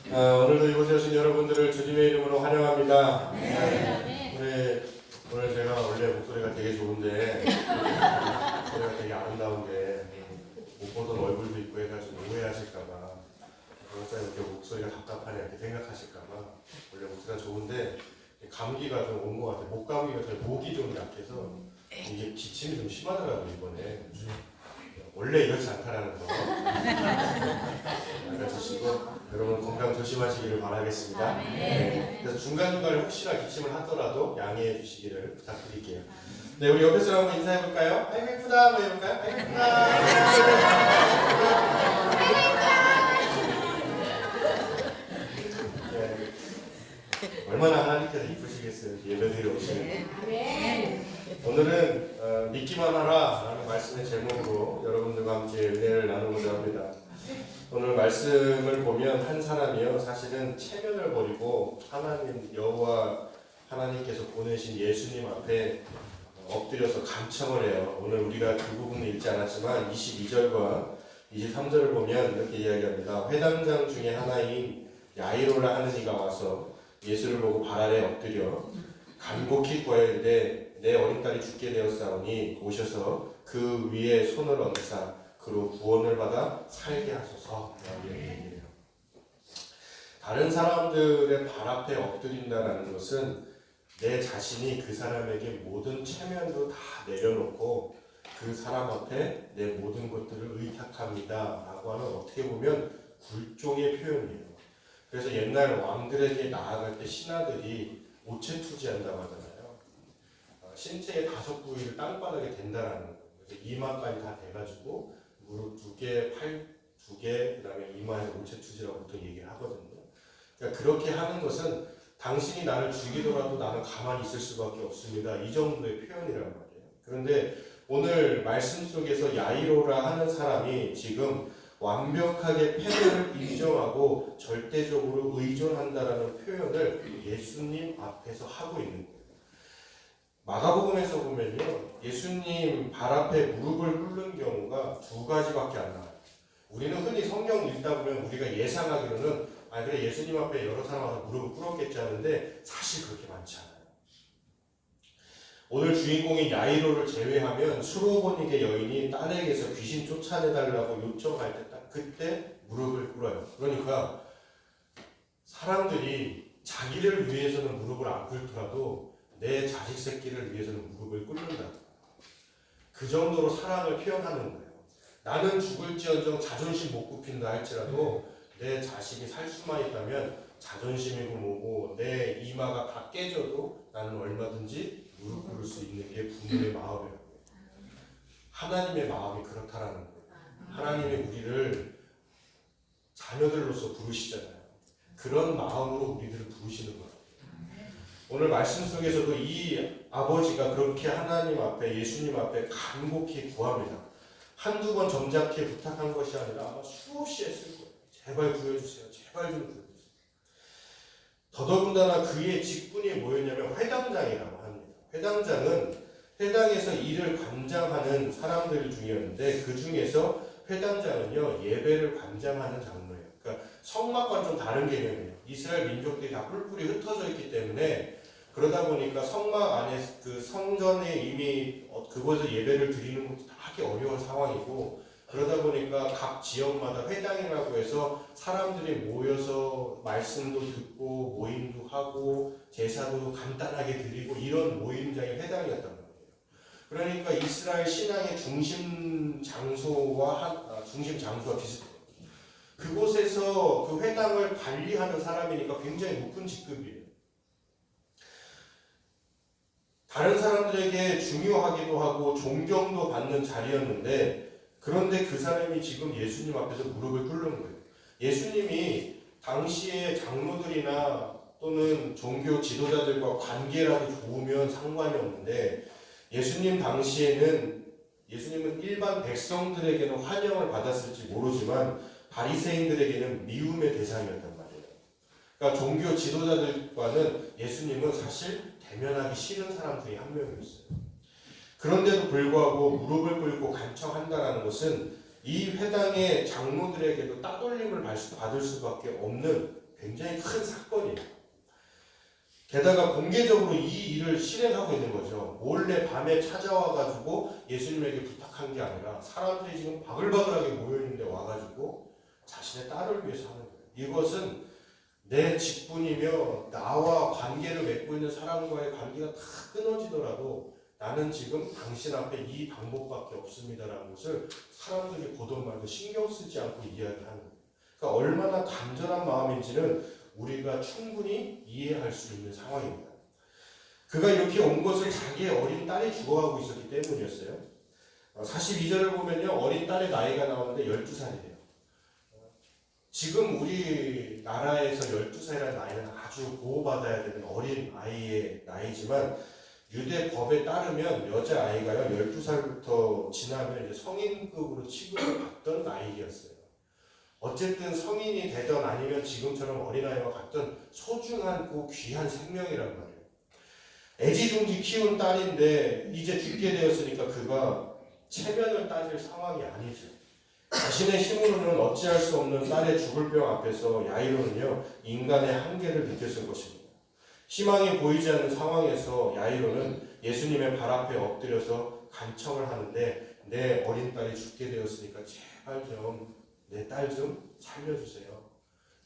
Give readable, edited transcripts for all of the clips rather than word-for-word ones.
오늘도 이곳에 오신 여러분들을 주님의 이름으로 환영합니다. 네. 오늘 제가 원래 목소리가 되게 좋은데 목소리가 되게 아름다운데 못 보던 얼굴도 있고 해가지고 오해하실까봐 목사님 이렇게 목소리가 답답하냐 이렇게 생각하실까봐 원래 목소리가 좋은데 감기가 좀 온 것 같아요. 목 감기가 목이 좀 약해서 이게 기침이 좀 심하더라고요 이번에. 원래 이렇지 않다라는 거 알아주시고 여러분 건강 조심하시기를 바라겠습니다. 네. 그래서 중간중간에 혹시나 기침을 하더라도 양해해 주시기를 부탁드릴게요. 네, 우리 옆에서 한번 인사해 볼까요? 아이고 예쁘다 한번 해볼까요? 아이고 예쁘다. 네. 얼마나 하나님께서 이쁘시겠어요. 예배드리러 오시는. 오늘은 믿기만 하라 라는 말씀의 제목으로 여러분들과 함께 은혜를 나누고자 합니다. 오늘 말씀을 보면 한 사람이요 사실은 체면을 버리고 하나님 여호와 하나님께서 보내신 예수님 앞에 엎드려서 간청을 해요. 오늘 우리가 그 부분을 읽지 않았지만 22절과 23절을 보면 이렇게 이야기합니다. 회당장 중에 하나인 야이로라 하는 이가 와서 예수를 보고 발 아래 엎드려 간곡히 구하이르되 내 어린 딸이 죽게 되었사오니 오셔서 그 위에 손을 얹사 그로 구원을 받아 살게 하소서. 얘기해요. 다른 사람들의 발 앞에 엎드린다는 것은 내 자신이 그 사람에게 모든 체면도 다 내려놓고 그 사람 앞에 내 모든 것들을 의탁합니다 라고 하는 어떻게 보면 굴종의 표현이에요. 그래서 옛날 왕들에게 나아갈 때 신하들이 오체투지한다고 하잖아요. 신체의 5부위를 땅바닥에 댄다라는 거예요. 그래서 이마까지 다 대가지고 무릎 2개, 팔 2개, 그 다음에 이마에 오체투지라고 보통 얘기를 하거든요. 그러니까 그렇게 하는 것은 당신이 나를 죽이더라도 나는 가만히 있을 수밖에 없습니다. 이 정도의 표현이란 말이에요. 그런데 오늘 말씀 속에서 야이로라 하는 사람이 지금 완벽하게 패배를 인정하고 절대적으로 의존한다라는 표현을 예수님 앞에서 하고 있는 거예요. 마가복음에서 보면요, 예수님 발 앞에 무릎을 꿇는 경우가 2가지밖에 안 나와요. 우리는 흔히 성경 읽다 보면 우리가 예상하기로는 그래 예수님 앞에 여러 사람 와서 무릎을 꿇었겠지 하는데 사실 그렇게 많지 않아요. 오늘 주인공인 야이로를 제외하면 수로보니게 여인이 딸에게서 귀신 쫓아내달라고 요청할 때 딱 그때 무릎을 꿇어요. 그러니까 사람들이 자기를 위해서는 무릎을 안 꿇더라도 내 자식 새끼를 위해서는 무릎을 꿇는다. 그 정도로 사랑을 표현하는 거예요. 나는 죽을지언정 자존심 못 굽힌다 할지라도 내 자식이 살 수만 있다면 자존심이고 뭐고 내 이마가 다 깨져도 나는 얼마든지 무릎 꿇을 수 있는 게 부모의 마음이에요. 하나님의 마음이 그렇다라는 거예요. 하나님이 우리를 자녀들로서 부르시잖아요. 그런 마음으로 우리들을 부르시는 거예요. 오늘 말씀 속에서도 이 아버지가 그렇게 하나님 앞에 예수님 앞에 간곡히 구합니다. 한두 번 점잖게 부탁한 것이 아니라 아마 수없이 했을 거예요. 제발 구해주세요. 제발 좀 구해주세요. 더더군다나 그의 직분이 뭐였냐면 회당장이라고 합니다. 회당장은 회당에서 일을 관장하는 사람들 중이었는데 그 중에서 회당장은요 예배를 관장하는 장로예요. 그러니까 성막과 좀 다른 개념이에요. 이스라엘 민족들이 다 뿔뿔이 흩어져 있기 때문에 그러다 보니까 성막 안에 그 성전에 이미 그곳에서 예배를 드리는 것도 다 하기 어려운 상황이고 그러다 보니까 각 지역마다 회당이라고 해서 사람들이 모여서 말씀도 듣고 모임도 하고 제사도 간단하게 드리고 이런 모임장이 회당이었단 말이에요. 그러니까 이스라엘 신앙의 중심 장소와 비슷해요. 그곳에서 그 회당을 관리하는 사람이니까 굉장히 높은 직급이에요. 다른 사람들에게 중요하기도 하고 존경도 받는 자리였는데 그런데 그 사람이 지금 예수님 앞에서 무릎을 꿇는 거예요. 예수님이 당시의 장로들이나 또는 종교 지도자들과 관계라도 좋으면 상관이 없는데 예수님은 일반 백성들에게는 환영을 받았을지 모르지만 바리새인들에게는 미움의 대상이었단 말이에요. 그러니까 종교 지도자들과는 예수님은 사실 대면하기 싫은 사람 중에 한 명이었어요. 그런데도 불구하고 무릎을 꿇고 간청한다는 것은 이 회당의 장로들에게도 따돌림을 받을 수밖에 없는 굉장히 큰 사건이에요. 게다가 공개적으로 이 일을 실행하고 있는 거죠. 몰래 밤에 찾아와가지고 예수님에게 부탁한 게 아니라 사람들이 지금 바글바글하게 모여있는데 와가지고 자신의 딸을 위해서 하는 거예요. 이것은 내 직분이며 나와 관계를 맺고 있는 사람과의 관계가 다 끊어지더라도 나는 지금 당신 앞에 이 방법밖에 없습니다라는 것을 사람들이 보던 말도 신경 쓰지 않고 이야기하는 거예요. 그러니까 얼마나 간절한 마음인지는 우리가 충분히 이해할 수 있는 상황입니다. 그가 이렇게 온 것은 자기의 어린 딸이 죽어가고 있었기 때문이었어요. 42절을 보면요, 어린 딸의 나이가 나오는데 12살이래요. 지금 우리나라에서 12살이라는 나이는 아주 보호받아야 되는 어린 아이의 나이지만 유대 법에 따르면 여자아이가요 12살부터 지나면 이제 성인급으로 취급을 받던 나이였어요. 어쨌든 성인이 되던 아니면 지금처럼 어린아이와 같던 소중한 그 귀한 생명이란 말이에요. 애지중지 키운 딸인데 이제 죽게 되었으니까 그가 체면을 따질 상황이 아니죠. 자신의 힘으로는 어찌할 수 없는 딸의 죽을 병 앞에서 야이로는요 인간의 한계를 느꼈을 것입니다. 희망이 보이지 않는 상황에서 야이로는 예수님의 발 앞에 엎드려서 간청을 하는데 내 어린 딸이 죽게 되었으니까 제발 좀 내 딸 좀 살려주세요.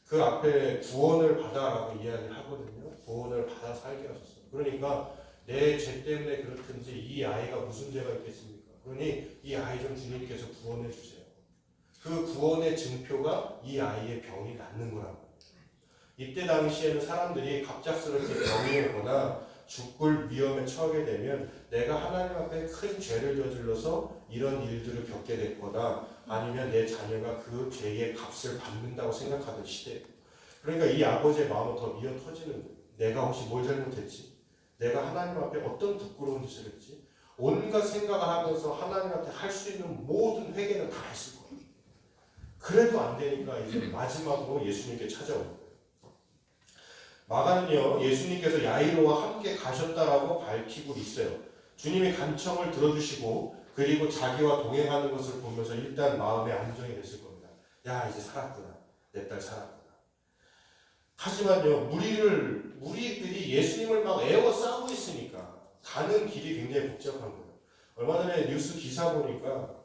그 앞에 구원을 받아라고 이야기를 하거든요. 구원을 받아 살게 하셨어요. 그러니까 내 죄 때문에 그렇든지 이 아이가 무슨 죄가 있겠습니까? 그러니 이 아이 좀 주님께서 구원해 주세요. 그 구원의 증표가 이 아이의 병이 낫는 거라고. 이때 당시에는 사람들이 갑작스럽게 병이 오거나 죽을 위험에 처하게 되면 내가 하나님 앞에 큰 죄를 저질러서 이런 일들을 겪게 됐거나 아니면 내 자녀가 그 죄의 값을 받는다고 생각하던 시대. 그러니까 이 아버지의 마음은 더 미어 터지는 거예요. 내가 혹시 뭘 잘못했지? 내가 하나님 앞에 어떤 부끄러운 짓을 했지? 온갖 생각을 하면서 하나님한테 할 수 있는 모든 회개는 다 했을 거예요. 그래도 안 되니까 이제 마지막으로 예수님께 찾아온 거예요. 마가는요 예수님께서 야이로와 함께 가셨다라고 밝히고 있어요. 주님이 간청을 들어주시고 그리고 자기와 동행하는 것을 보면서 일단 마음의 안정이 됐을 겁니다. 야 이제 살았구나. 내 딸 살았구나. 하지만요 무리들이 예수님을 막 에워싸고 있으니까 가는 길이 굉장히 복잡한 거예요. 얼마 전에 뉴스 기사 보니까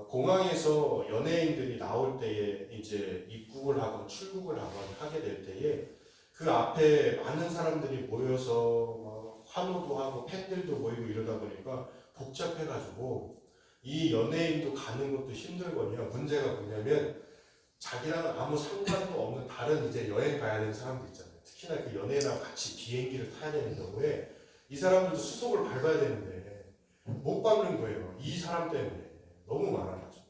공항에서 연예인들이 나올 때에 이제 입국을 하거나 출국을 하게 될 때에 그 앞에 많은 사람들이 모여서 환호도 하고 팬들도 모이고 이러다 보니까 복잡해가지고 이 연예인도 가는 것도 힘들거든요. 문제가 뭐냐면 자기랑 아무 상관도 없는 다른 이제 여행 가야 되는 사람들 있잖아요. 특히나 그 연예인하고 같이 비행기를 타야 되는 경우에 이 사람들도 수속을 밟아야 되는데 못 밟는 거예요. 이 사람 때문에 너무 많아가지고.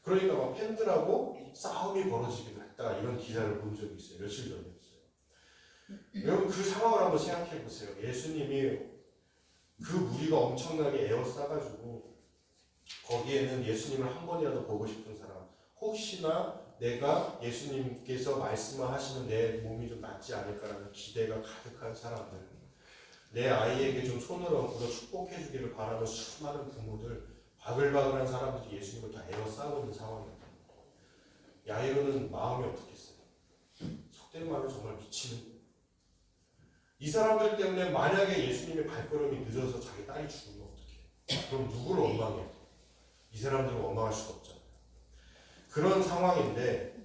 그러니까 막 팬들하고 싸움이 벌어지기도 했다 이런 기사를 본 적이 있어요. 며칠 전이었어요. 여러분 그 상황을 한번 생각해 보세요. 예수님이 그 무리가 엄청나게 에워싸가지고 거기에는 예수님을 한 번이라도 보고 싶은 사람, 혹시나 내가 예수님께서 말씀하시는 내 몸이 좀 낫지 않을까라는 기대가 가득한 사람들, 내 아이에게 좀 손을 얹고 축복해 주기를 바라는 수많은 부모들, 바글바글한 사람들이 예수님을 다 에워싸고 있는 상황입니다. 야이로는 마음이 어떻겠어요? 속된 말로 정말 미치는 거예요. 이 사람들 때문에 만약에 예수님의 발걸음이 늦어서 자기 딸이 죽으면 어떡해? 그럼 누구를 원망해요? 이 사람들을 원망할 수가 없잖아요. 그런 상황인데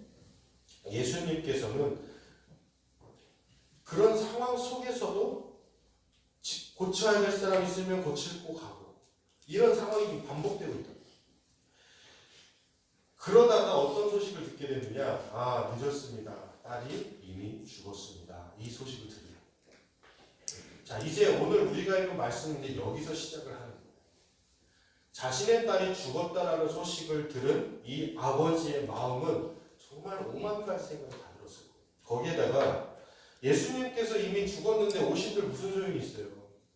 예수님께서는 그런 상황 속에서도 고쳐야 될 사람이 있으면 고치고 가고 이런 상황이 반복되고 있다. 그러다가 어떤 소식을 듣게 되느냐? 아, 늦었습니다. 딸이 이미 죽었습니다. 이 소식을 듣게. 자, 이제 오늘 우리가 읽은 말씀인데 여기서 시작을 하는 거예요. 자신의 딸이 죽었다라는 소식을 들은 이 아버지의 마음은 정말 오만 가지 생각이 다 들었어요. 거기에다가 예수님께서 이미 죽었는데 오신들 무슨 소용이 있어요?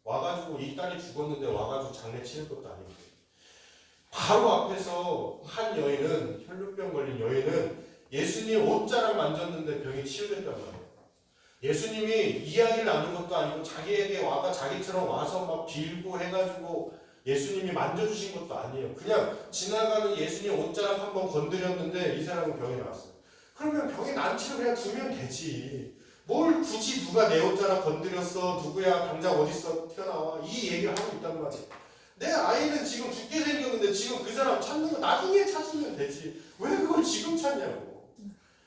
와가지고 이 딸이 죽었는데 와가지고 장례 치를 것도 아니고 바로 앞에서 한 여인은 혈루병 걸린 여인은 예수님 옷자락 만졌는데 병이 치유됐단 말이에요. 예수님이 이야기를 나눈 것도 아니고 자기에게 와가 자기처럼 와서 막 빌고 해가지고 예수님이 만져주신 것도 아니에요. 그냥 지나가는 예수님 옷자락 한번 건드렸는데 이 사람은 병이 나왔어요. 그러면 병의 난치를 그냥 두면 되지. 뭘 굳이 누가 내 옷자락 건드렸어, 누구야 당장 어딨어 튀어나와, 이 얘기를 하고 있단 말이야. 내 아이는 지금 죽게 생겼는데 지금 그 사람 찾는 거 나중에 찾으면 되지. 왜 그걸 지금 찾냐고.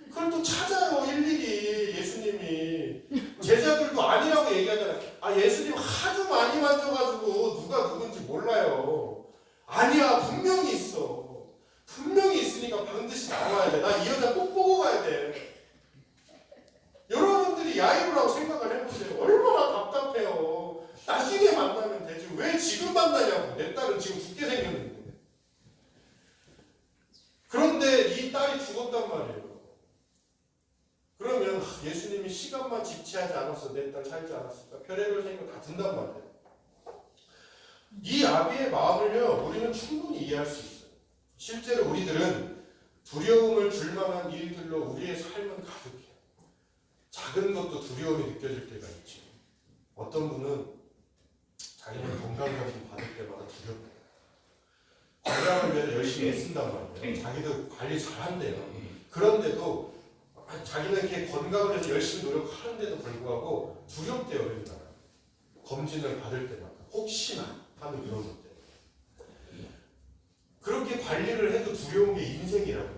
그걸 또 찾아요, 일일이. 예수님이 제자들도 아니라고 얘기하잖아요. 아, 예수님 하도 많이 만져가지고 누가 누군지 몰라요. 아니야, 분명히 있어. 분명히 있으니까 반드시 나와야 돼. 나 이 여자 꼭 보고 가야 돼. 여러분들이 야이로라고 생각을 해보세요. 얼마나 답답해요. 나중에 만나면 되지. 왜 지금 만나냐고. 내 딸은 지금 죽게 생겼는데. 그런데 이 딸이 죽었단 말이에요. 그러면 예수님이 시간만 지체하지 않았어. 내 딸 살지 않았을까. 별의별 생각 다 든단 말이에요. 이 아비의 마음을요, 우리는 충분히 이해할 수 있어요. 실제로 우리들은 두려움을 줄 만한 일들로 우리의 삶은 가득해요. 작은 것도 두려움이 느껴질 때가 있죠. 어떤 분은 자기는 건강검진 받을 때마다 두렵대요. 건강을 위해서 열심히 애쓴단 말이에요. 자기도 관리 잘한대요. 그런데도 자기는 이렇게 건강을 위해서 열심히 노력하는데도 불구하고 두렵대요. 우리나라. 검진을 받을 때마다 혹시나 하는 그런 것 때문에. 그렇게 관리를 해도 두려운 게 인생이라고.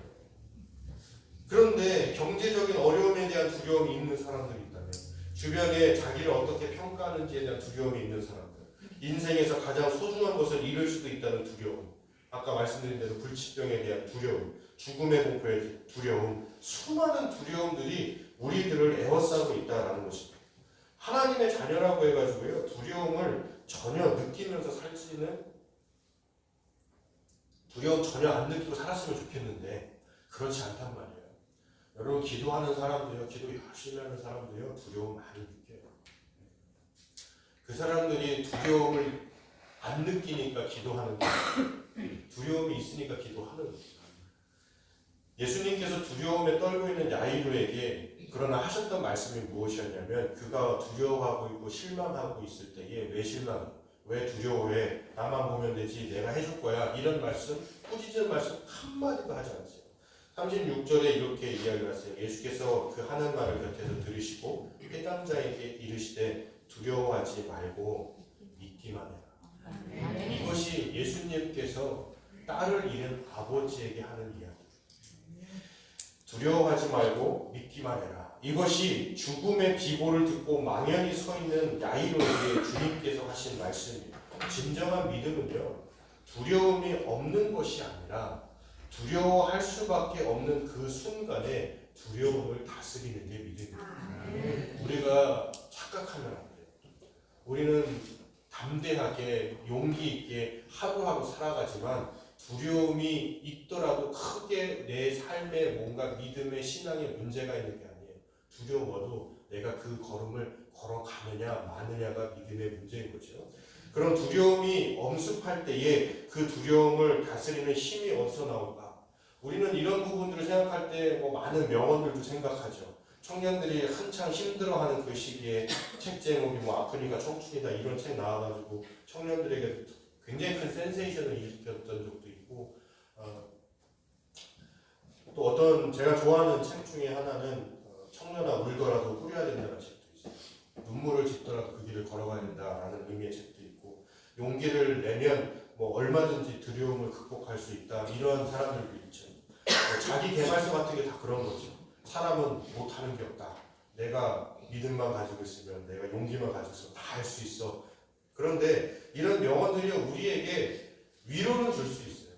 그런데 경제적인 어려움에 대한 두려움이 있는 사람들이 있다면, 주변에 자기를 어떻게 평가하는지에 대한 두려움이 있는 사람들, 인생에서 가장 소중한 것을 잃을 수도 있다는 두려움, 아까 말씀드린 대로 불치병에 대한 두려움, 죽음의 공포에 대한 두려움, 수많은 두려움들이 우리들을 에워싸고 있다는 것입니다. 하나님의 자녀라고 해가지고요, 두려움을 전혀 느끼면서 살지는, 두려움 전혀 안 느끼고 살았으면 좋겠는데 그렇지 않단 말이에요. 여러분, 기도하는 사람도요, 기도 열심히 하는 사람도요, 두려움 많이 느껴요. 그 사람들이 두려움을 안 느끼니까 기도하는 거예요. 두려움이 있으니까 기도하는 거예요. 예수님께서 두려움에 떨고 있는 야이로에게 그러나 하셨던 말씀이 무엇이었냐면, 그가 두려워하고 있고 실망하고 있을 때에 왜 실망해? 왜 두려워해? 나만 보면 되지, 내가 해줄 거야, 이런 말씀, 꾸짖는 말씀 한마디도 하지 않았어요. 36절에 이렇게 이야기를 하세요. 예수께서 그 하는 말을 곁에서 들으시고 해당자에게 이르시되 두려워하지 말고 믿기만 해라. 이것이 예수님께서 딸을 잃은 아버지에게 하는 이야기. 두려워하지 말고 믿기만 해라. 이것이 죽음의 비보를 듣고 망연히 서 있는 야이로에게 주님께서 하신 말씀이에요. 진정한 믿음은요, 두려움이 없는 것이 아니라 두려워할 수밖에 없는 그 순간에 두려움을 다스리는 게 믿음이에요. 우리가 착각하면 안 돼요. 우리는 담대하게 용기 있게 하루하루 살아가지만 두려움이 있더라도 크게 내 삶에 뭔가 믿음의 신앙에 문제가 있는 게 아니에요. 두려워도 내가 그 걸음을 걸어가느냐 마느냐가 믿음의 문제인 거죠. 그럼 두려움이 엄습할 때에 그 두려움을 다스리는 힘이 어디서 나올까? 우리는 이런 부분들을 생각할 때 많은 명언들도 생각하죠. 청년들이 한창 힘들어하는 그 시기에 책 제목이 아프니까 청춘이다 이런 책 나와가지고 청년들에게 굉장히 큰 센세이션을 일으켰던 적도 있고, 또 어떤 제가 좋아하는 책 중에 하나는 청년아 울더라도 꾸려야 된다는 책도 있어요. 눈물을 짓더라도 그 길을 걸어가야 된다라는 의미의 책도 있고, 용기를 내면 얼마든지 두려움을 극복할 수 있다 이런 사람들도 있죠. 자기 개발서 같은 게 다 그런 거죠. 사람은 못하는 게 없다. 내가 믿음만 가지고 있으면, 내가 용기만 가지고 있으면 다 할 수 있어. 그런데 이런 명언들이 우리에게 위로는 줄 수 있어요.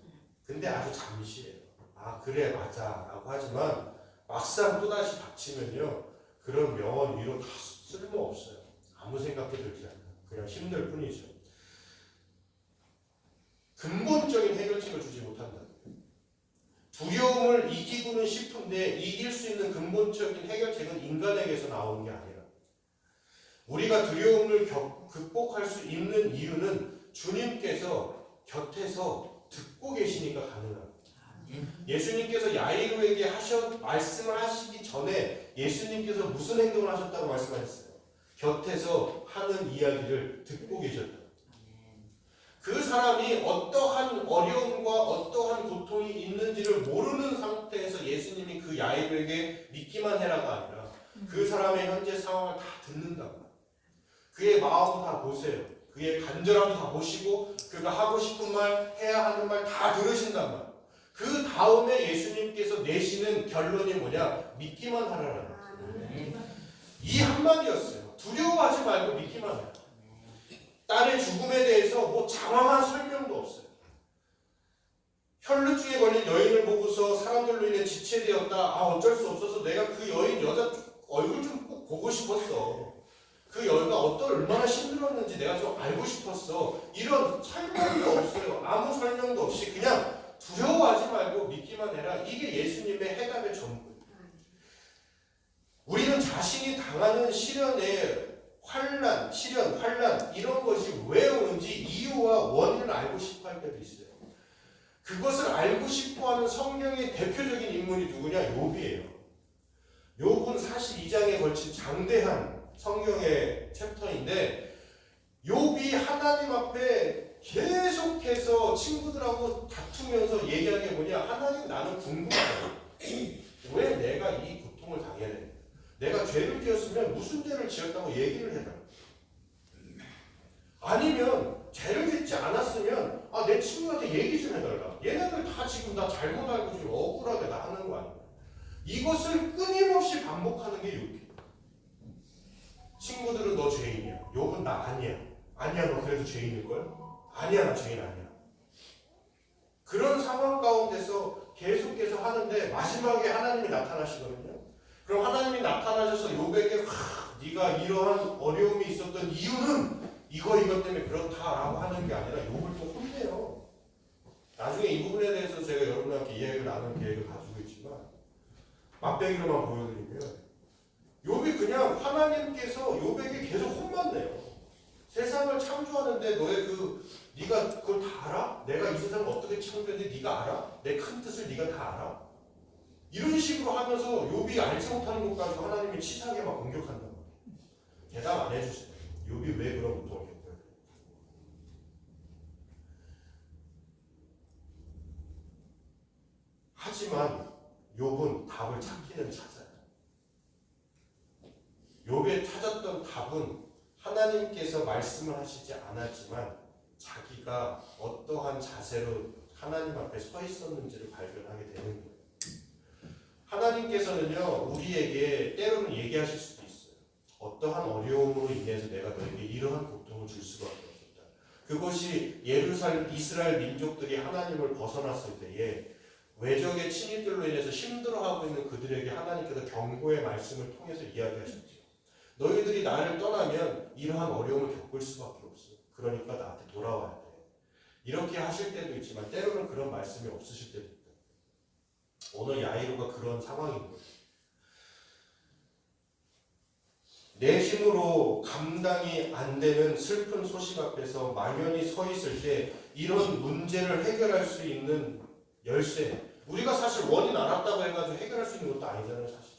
근데 아주 잠시예요. 아 그래 맞아 라고 하지만 막상 또다시 닥치면요, 그런 명언 위로 다 쓸모없어요. 아무 생각도 들지 않아요. 그냥 힘들 뿐이죠. 근본적인 해결책을 주지 못한다. 두려움을 이기고는 싶은데 이길 수 있는 근본적인 해결책은 인간에게서 나오는 게 아니라, 우리가 두려움을 극복할 수 있는 이유는 주님께서 곁에서 듣고 계시니까 가능합니다. 예수님께서 야이로에게 말씀을 하시기 전에 예수님께서 무슨 행동을 하셨다고 말씀하셨어요? 곁에서 하는 이야기를 듣고 계셨다. 그 사람이 어떠한 어려움과 어떠한 고통이 있는지를 모르는 상태에서 예수님이 그 야이로에게 믿기만 해라가 아니라 그 사람의 현재 상황을 다 듣는다. 그의 마음을 다 보세요. 그의 간절함도 다 보시고 그가 하고 싶은 말, 해야 하는 말 다 들으신단 말이에요. 그 다음에 예수님께서 내시는 결론이 뭐냐? 믿기만 하라는 거예요. 이 한마디였어요. 두려워하지 말고 믿기만 해라. 딸의 죽음에 대해서 뭐 장황한 설명도 없어요. 혈루증에 걸린 여인을 보고서 사람들로 인해 지체되었다. 어쩔 수 없어서 내가 그 여인 여자 얼굴 좀 꼭 보고 싶었어. 그 여인가 얼마나 힘들었는지 내가 좀 알고 싶었어. 이런 설명도 없어요. 아무 설명도 없이 그냥 두려워하지 말고 믿기만 해라. 이게 예수님의 해답의 전부예요. 우리는 자신이 당하는 시련의 환난 이런 것이 왜 오는지 이유와 원인을 알고 싶어 할 때도 있어요. 그것을 알고 싶어하는 성경의 대표적인 인물이 누구냐? 욥이에요. 욥은 42장에 걸친 장대한 성경의 챕터인데 욥이 하나님 앞에 계속해서 친구들하고 다투면서 얘기하는 게 뭐냐? 하나님, 나는 궁금해요. 왜 내가 이 고통을 당해야 돼? 내가 죄를 지었으면 무슨 죄를 지었다고 얘기를 해라. 아니면 죄를 짓지 않았으면 내 친구한테 얘기 좀 해달라. 얘네들 다 지금 나 잘못 알고 지금 억울하게 나 하는 거 아니야. 이것을 끊임없이 반복하는 게 욥이에요. 친구들은 너 죄인이야. 욥은 나 아니야. 아니야, 너 그래도 죄인일걸? 아니야, 나 죄인 아니야. 그런 상황 가운데서 계속해서 하는데 마지막에 하나님이 나타나시거든요. 그럼 하나님이 나타나셔서 욥에게 네가 이러한 어려움이 있었던 이유는 이것 때문에 그렇다라고 하는 게 아니라 욥을 또 혼내요. 나중에 이 부분에 대해서 제가 여러분한테 이야기를 나눌 계획을 가지고 있지만 맛배기로만 보여드리면 욥이 그냥 하나님께서 욥에게 계속 혼만 내요. 세상을 창조하는데 네가 그걸 다 알아? 내가 이 세상을 어떻게 창조했는데 네가 알아? 내 큰 뜻을 네가 다 알아? 이런 식으로 하면서 욥이 알지 못하는 것 가지고 하나님이 치사하게 막 공격한단 말이에요. 대답 안 해주세요. 욥이 왜 그런 고통을 겪어요? 하지만 욥은 답을 찾기는 찾아요. 욥에 찾았던 답은 하나님께서 말씀을 하시지 않았지만 자기가 어떠한 자세로 하나님 앞에 서 있었는지를 발견하게 되는 거예요. 하나님께서는요, 우리에게 때로는 얘기하실 수도 있어요. 어떠한 어려움으로 인해서 내가 너에게 이러한 고통을 줄 수밖에 없었다. 그것이 이스라엘 민족들이 하나님을 벗어났을 때에 외적의 침입들로 인해서 힘들어하고 있는 그들에게 하나님께서 경고의 말씀을 통해서 이야기하셨죠. 너희들이 나를 떠나면 이러한 어려움을 겪을 수밖에 없어. 그러니까 나한테 돌아와야 돼. 이렇게 하실 때도 있지만 때로는 그런 말씀이 없으실 때도 있다. 오늘 야이로가 그런 상황인 거예요. 내 힘으로 감당이 안 되는 슬픈 소식 앞에서 막연히 서 있을 때 이런 문제를 해결할 수 있는 열쇠, 우리가 사실 원인 알았다고 해가지고 해결할 수 있는 것도 아니잖아요, 사실.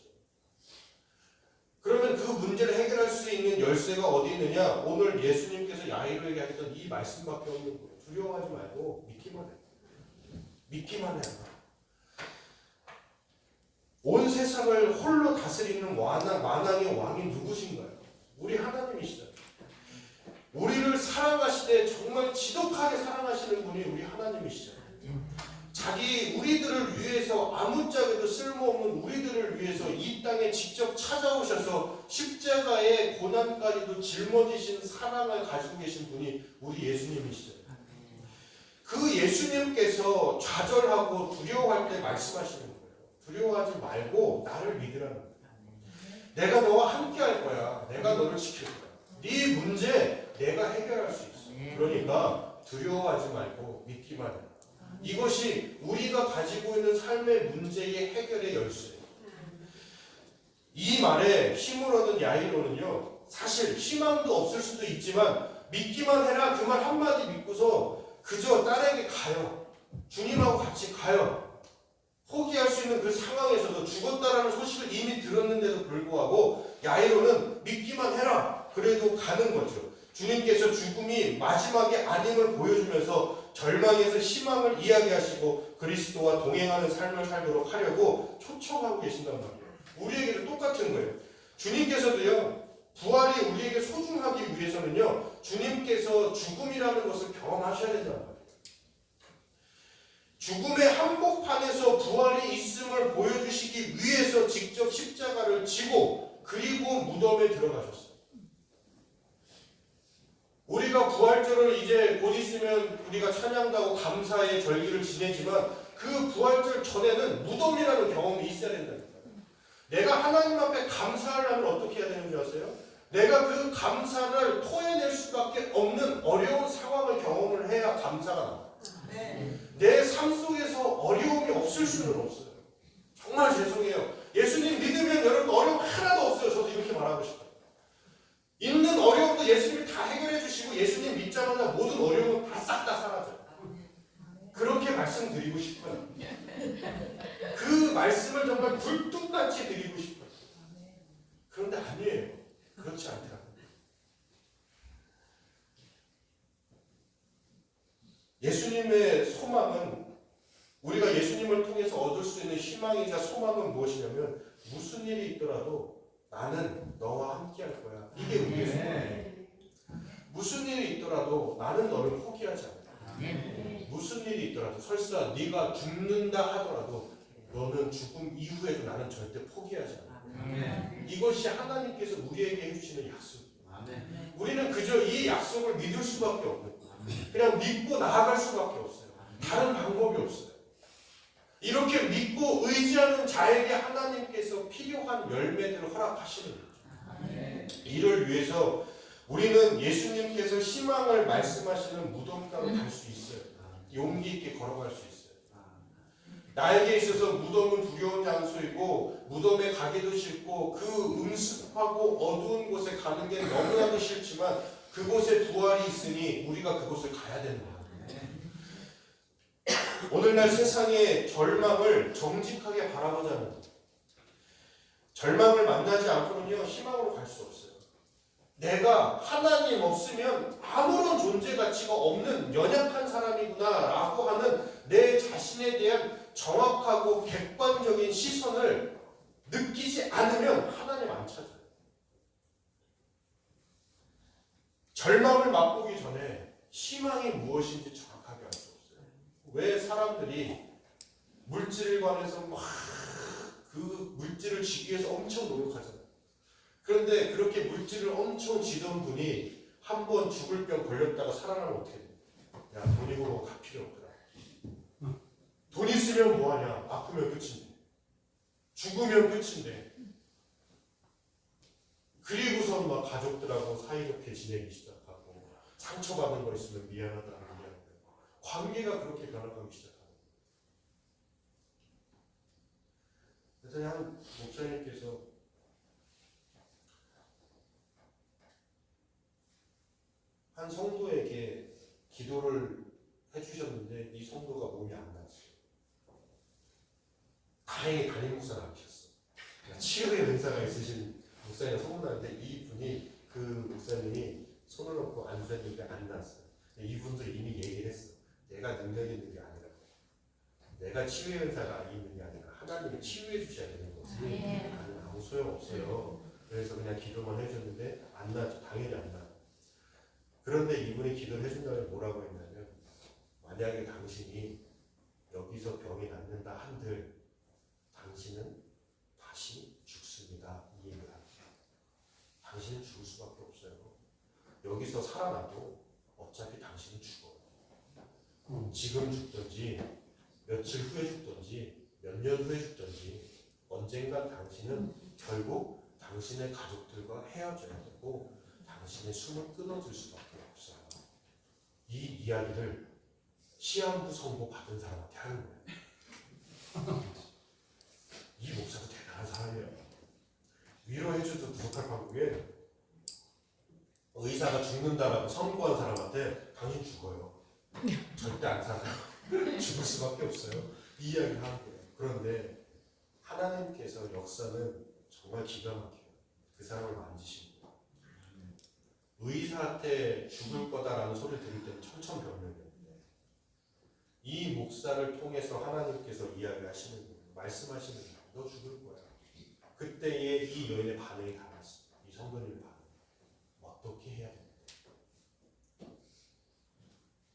그러면 그 문제를 해결할 수 있는 열쇠가 어디 있느냐? 오늘 예수님께서 야이로에게 하셨던 이 말씀밖에 없는 거예요. 두려워하지 말고 믿기만 해. 믿기만 해. 온 세상을 홀로 다스리는 만왕의 왕이 누구신가요? 우리 하나님이시잖아요. 우리를 사랑하시되 정말 지독하게 사랑하시는 분이 우리 하나님이시잖아요. 우리들을 위해서 아무짝에도 쓸모없는 우리들을 위해서 이 땅에 직접 찾아오셔서 십자가의 고난까지도 짊어지신 사랑을 가지고 계신 분이 우리 예수님이시죠. 그 예수님께서 좌절하고 두려워할 때 말씀하시는 거예요. 두려워하지 말고 나를 믿으라는 거예요. 내가 너와 함께 할 거야. 내가 너를 지킬 거야. 네 문제 내가 해결할 수 있어. 그러니까 두려워하지 말고 믿기만 해. 이것이 우리가 가지고 있는 삶의 문제의 해결의 열쇠예요. 이 말에 힘을 얻은 야이로는요, 사실 희망도 없을 수도 있지만 믿기만 해라 그 말 한마디 믿고서 그저 딸에게 가요. 주님하고 같이 가요. 포기할 수 있는 그 상황에서도 죽었다라는 소식을 이미 들었는데도 불구하고 야이로는 믿기만 해라. 그래도 가는 거죠. 주님께서 죽음이 마지막에 아님을 보여주면서 절망에서 희망을 이야기하시고 그리스도와 동행하는 삶을 살도록 하려고 초청하고 계신단 말이에요. 우리에게도 똑같은 거예요. 주님께서도요, 부활이 우리에게 소중하기 위해서는요, 주님께서 죽음이라는 것을 경험하셔야 된단 말이에요. 죽음의 한복판에서 부활이 있음을 보여주시기 위해서 직접 십자가를 지고 그리고 무덤에 들어가셨어요. 우리가 부활절을 이제 곧 있으면 우리가 찬양도 하고 감사의 절기를 지내지만 그 부활절 전에는 무덤이라는 경험이 있어야 된다니까요. 내가 하나님 앞에 감사하려면 어떻게 해야 되는 줄 아세요? 내가 그 감사를 토해낼 수밖에 없는 어려운 상황을 경험을 해야 감사가 나와요. 내 삶 속에서 어려움이 없을 수는 없어요. 정말 죄송해요. 예수님 믿으면 여러분 어려움 하나도 없어요. 저도 이렇게 말하고 싶어요. 있는 어려움도 예수님이 다 해결해 주시고 예수님 믿자마자 모든 어려움은 다 싹 다 사라져요. 그렇게 말씀드리고 싶어요. 그 말씀을 정말 불뚝같이 드리고 싶어요. 그런데 아니에요. 그렇지 않더라고요. 예수님의 소망은, 우리가 예수님을 통해서 얻을 수 있는 희망이자 소망은 무엇이냐면, 무슨 일이 있더라도 나는 너와 함께 할 거야. 이게 우리의 소망이에요. 무슨 일이 있더라도 나는 너를 포기하지 않아. 무슨 일이 있더라도, 설사 네가 죽는다 하더라도 너는 죽음 이후에도 나는 절대 포기하지 않아. 이것이 하나님께서 우리에게 해주시는 약속이에요. 우리는 그저 이 약속을 믿을 수밖에 없는, 그냥 믿고 나아갈 수밖에 없어요. 다른 방법이 없어요. 이렇게 믿고 의지하는 자에게 하나님께서 필요한 열매들을 허락하시는 거죠. 이를 위해서 우리는 예수님께서 희망을 말씀하시는 무덤가로 갈 수 있어요. 용기 있게 걸어갈 수 있어요. 나에게 있어서 무덤은 두려운 장소이고 무덤에 가기도 싫고 그 음습하고 어두운 곳에 가는 게 너무나도 싫지만 그곳에 부활이 있으니 우리가 그곳을 가야 되는 거예요. 오늘날 세상의 절망을 정직하게 바라보자는 거예요. 절망을 만나지 않고는요, 희망으로 갈 수 없어요. 내가 하나님 없으면 아무런 존재 가치가 없는 연약한 사람이구나 라고 하는 내 자신에 대한 정확하고 객관적인 시선을 느끼지 않으면 하나님 안 찾아요. 절망을 맛보기 전에 희망이 무엇인지 정확하게 알 수 없어요. 왜 사람들이 물질에 관해서 막 그 물질을 지기 위해서 엄청 노력하잖아요. 그런데 그렇게 물질을 엄청 지던 분이 한번 죽을 병 걸렸다가 살아나면 어떻게 돼? 야, 돈이고 뭐 다 필요 없더라. 돈 있으면 뭐하냐? 아프면 끝인데. 죽으면 끝인데. 그리고선 막 가족들하고 사이좋게 지내기 시작하고 상처받은 거 있으면 미안하다 미안하다. 관계가 그렇게 변화가기 시작하고. 그래서 한 목사님께서 한 성도에게 기도를 해주셨는데 이 성도가 몸이 안 나았어요. 다행히 담임 목사는 아니셨어. 치유의 은사가 있으신 목사님이 소문나는데 이분이, 그 목사님이 손을 놓고 안수했는데 안 나았어요. 이분도 이미 얘기를 했어. 내가 능력 있는 게 아니라 내가 치유의 은사가 있는 게 아니라 하나님이 치유해 주셔야 되는 거지. 나는 아무 소용없어요. 그래서 그냥 기도만 해줬는데 안 나죠. 당연히 안 나. 그런데 이분이 기도를 해준다면 뭐라고 했냐면, 만약에 당신이 여기서 병이 낫는다 한들 당신은 다시 죽습니다. 이 얘기를 합니다. 당신은 죽을 수밖에 없어요. 여기서 살아나도 어차피 당신은 죽어요. 지금 죽든지 며칠 후에 죽든지 몇 년 후에 죽든지 언젠간 당신은 결국 당신의 가족들과 헤어져야 되고 당신의 숨을 끊어질 수밖에 없어요. 이 이야기를 시한부 선고 받은 사람한테 하는 거예요. 이 목사도 대단한 사람이에요. 위로해줘도 부족할 판국에 의사가 죽는다라고 선고한 사람한테 당신 죽어요. 절대 안 살아요. 죽을 수밖에 없어요. 이 이야기를 하는 거예요. 그런데 하나님께서 역사는 정말 기가 막혀요. 그 사람을 만지시고 의사한테 죽을 거다라는 소리를 들을 때는 천천벽력이었는데 이 목사를 통해서 하나님께서 이야기하시는 거예요. 말씀하시는 거예요. 너 죽을 거야. 그때에 이 여인의 반응이 달랐어요. 이 성도님의 반응. 어떻게 해야 돼?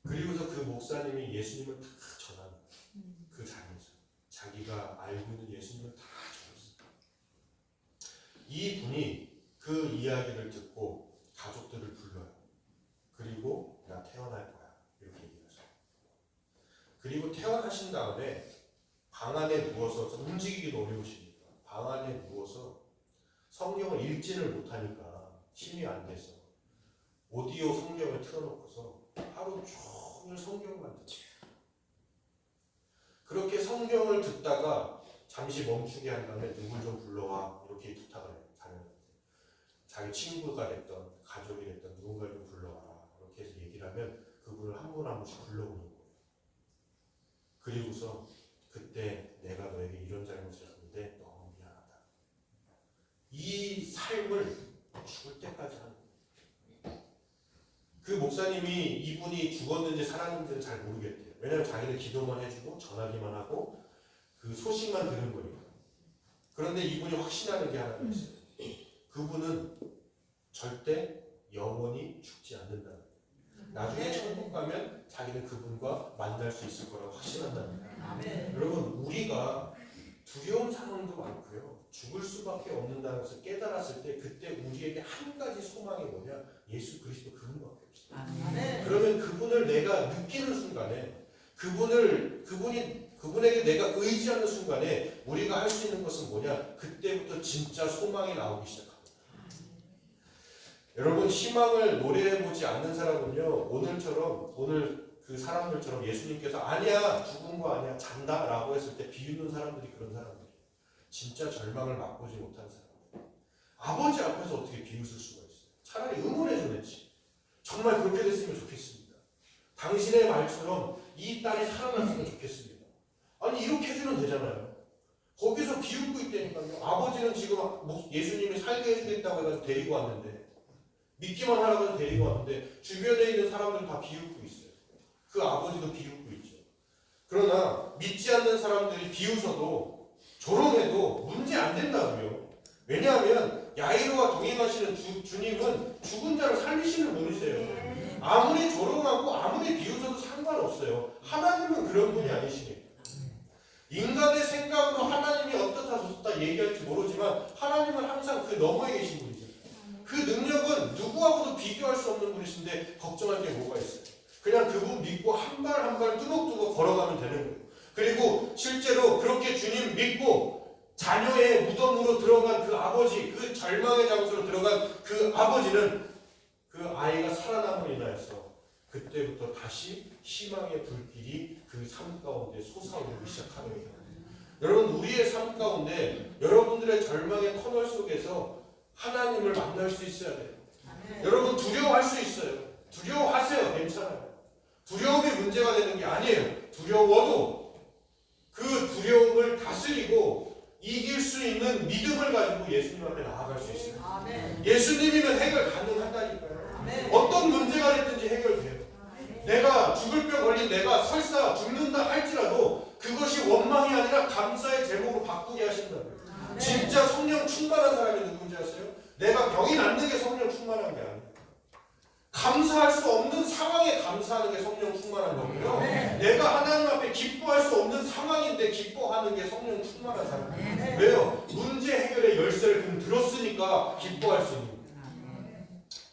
그리고서 그 목사님이 예수님을 다 전하는 그 자리에서 자기가 알고 있는 예수님을 다 전했어요. 이 분이 그 이야기를 듣고 가족들을 불러요. 그리고 나 태어날 거야. 이렇게 얘기하죠. 그리고 태어나신 다음에 방 안에 누워서 움직이기도 어려우시니까 방 안에 누워서 성경을 읽지를 못하니까 힘이 안 돼서 오디오 성경을 틀어놓고서 하루 종일 성경만 듣죠. 그렇게 성경을 듣다가 잠시 멈추게 한 다음에 누굴 좀 불러와 이렇게 부탁을 해요. 자기 친구가 됐던 가족이 됐던 누군가를 좀 불러와라 이렇게 해서 얘기를 하면 그분을 한 분 한 분씩 불러오는 거예요. 그리고서 그때 내가 너에게 이런 잘못을 했는데 너무 미안하다. 이 삶을 죽을 때까지 하는 거예요. 그 목사님이 이분이 죽었는지 살았는지는 잘 모르겠대요. 왜냐하면 자기는 기도만 해주고 전하기만 하고 그 소식만 들은 거니까. 그런데 이분이 확신하는 게 하나 있어요. 그분은 절대 영원히 죽지 않는다. 나중에 천국 가면 자기는 그분과 만날 수 있을 거라고 확신한답니다. 여러분, 우리가 두려운 상황도 많고요. 죽을 수밖에 없는다는 것을 깨달았을 때 그때 우리에게 한 가지 소망이 뭐냐? 예수 그리스도 그분밖에 없어요. 그러면 그분을 내가 느끼는 순간에 그분에게 내가 의지하는 순간에 우리가 할 수 있는 것은 뭐냐? 그때부터 진짜 소망이 나오기 시작합니다. 여러분, 희망을 노래해보지 않는 사람은요, 오늘 그 사람들처럼 예수님께서 아니야, 죽은 거 아니야, 잔다 라고 했을 때 비웃는 사람들이 그런 사람들이에요. 진짜 절망을 맛보지 못한 사람들. 아버지 앞에서 어떻게 비웃을 수가 있어요? 차라리 응원해줘 냈지. 정말 그렇게 됐으면 좋겠습니다. 당신의 말처럼 이 딸이 살아났으면 좋겠습니다. 아니, 이렇게 해주면 되잖아요. 거기서 비웃고 있다니까요. 아버지는 지금 예수님이 살게 해주겠다고 해가지고 데리고 왔는데, 믿기만 하라고 해서 데리고 왔는데 주변에 있는 사람들 다 비웃고 있어요. 그 아버지도 비웃고 있죠. 그러나 믿지 않는 사람들이 비웃어도 조롱해도 문제 안 된다고요. 왜냐하면 야이로와 동행하시는 주님은 죽은 자를 살리시는 분이세요. 아무리 조롱하고 아무리 비웃어도 상관없어요. 하나님은 그런 분이 아니시니까. 인간의 생각으로 하나님이 어떻다 저렇다 얘기할지 모르지만 하나님은 항상 그 너머에 계신 분이죠. 그 능력은 누구하고도 비교할 수 없는 분이신데 걱정할 게 뭐가 있어요? 그냥 그분 믿고 한 발 한 발 뚜벅뚜벅 걸어가면 되는 거예요. 그리고 실제로 그렇게 주님 믿고 자녀의 무덤으로 들어간 그 아버지, 그 절망의 장소로 들어간 그 아버지는 그 아이가 살아남음으로 인하여서 그때부터 다시 희망의 불길이 그 삶 가운데 솟아오르기 시작합니다. 여러분, 우리의 삶 가운데 여러분들의 절망의 터널 속에서 하나님을 만날 수 있어야 돼요. 여러분, 두려워할 수 있어요. 두려워하세요. 괜찮아요. 두려움이 문제가 되는 게 아니에요. 두려워도 그 두려움을 다스리고 이길 수 있는 믿음을 가지고 예수님 앞에 나아갈 수 있어요. 예수님이면 해결 가능하다니까요. 어떤 문제가 됐든지 해결돼요. 내가 죽을 병 걸린 내가 설사 죽는다 할지라도 그것이 원망이 아니라 감사의 제목으로 바꾸게 하신다고요. 진짜 성령 충만한 사람이 누군지 아세요? 내가 병이 낫는 게 성령 충만한 게 아니에요. 감사할 수 없는 상황에 감사하는 게 성령 충만한 거고요. 내가 하나님 앞에 기뻐할 수 없는 상황인데 기뻐하는 게 성령 충만한 사람이에요. 왜요? 문제 해결의 열쇠를 그럼 들었으니까 기뻐할 수 있는 거예요.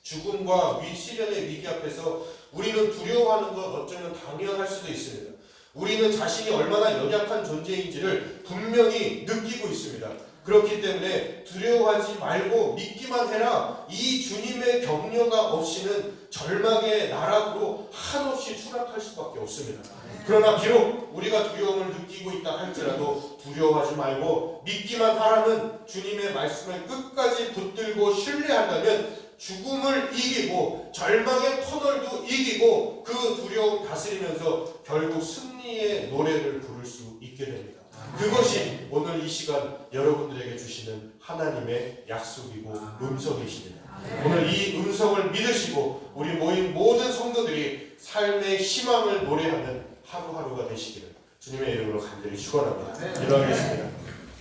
죽음과 시련의 위기 앞에서 우리는 두려워하는 것 어쩌면 당연할 수도 있습니다. 우리는 자신이 얼마나 연약한 존재인지를 분명히 느끼고 있습니다. 그렇기 때문에 두려워하지 말고 믿기만 해라. 이 주님의 격려가 없이는 절망의 나락으로 한없이 추락할 수밖에 없습니다. 그러나 비록 우리가 두려움을 느끼고 있다 할지라도 두려워하지 말고 믿기만 하라는 주님의 말씀을 끝까지 붙들고 신뢰한다면 죽음을 이기고 절망의 터널도 이기고 그 두려움 다스리면서 결국 승리의 노래를 부를 수 있게 됩니다. 그것이 오늘 이 시간 여러분들에게 주시는 하나님의 약속이고 음성이십니다. 오늘 이 음성을 믿으시고 우리 모인 모든 성도들이 삶의 희망을 노래하는 하루하루가 되시기를 주님의 이름으로 간절히 축원합니다. 기도하겠습니다.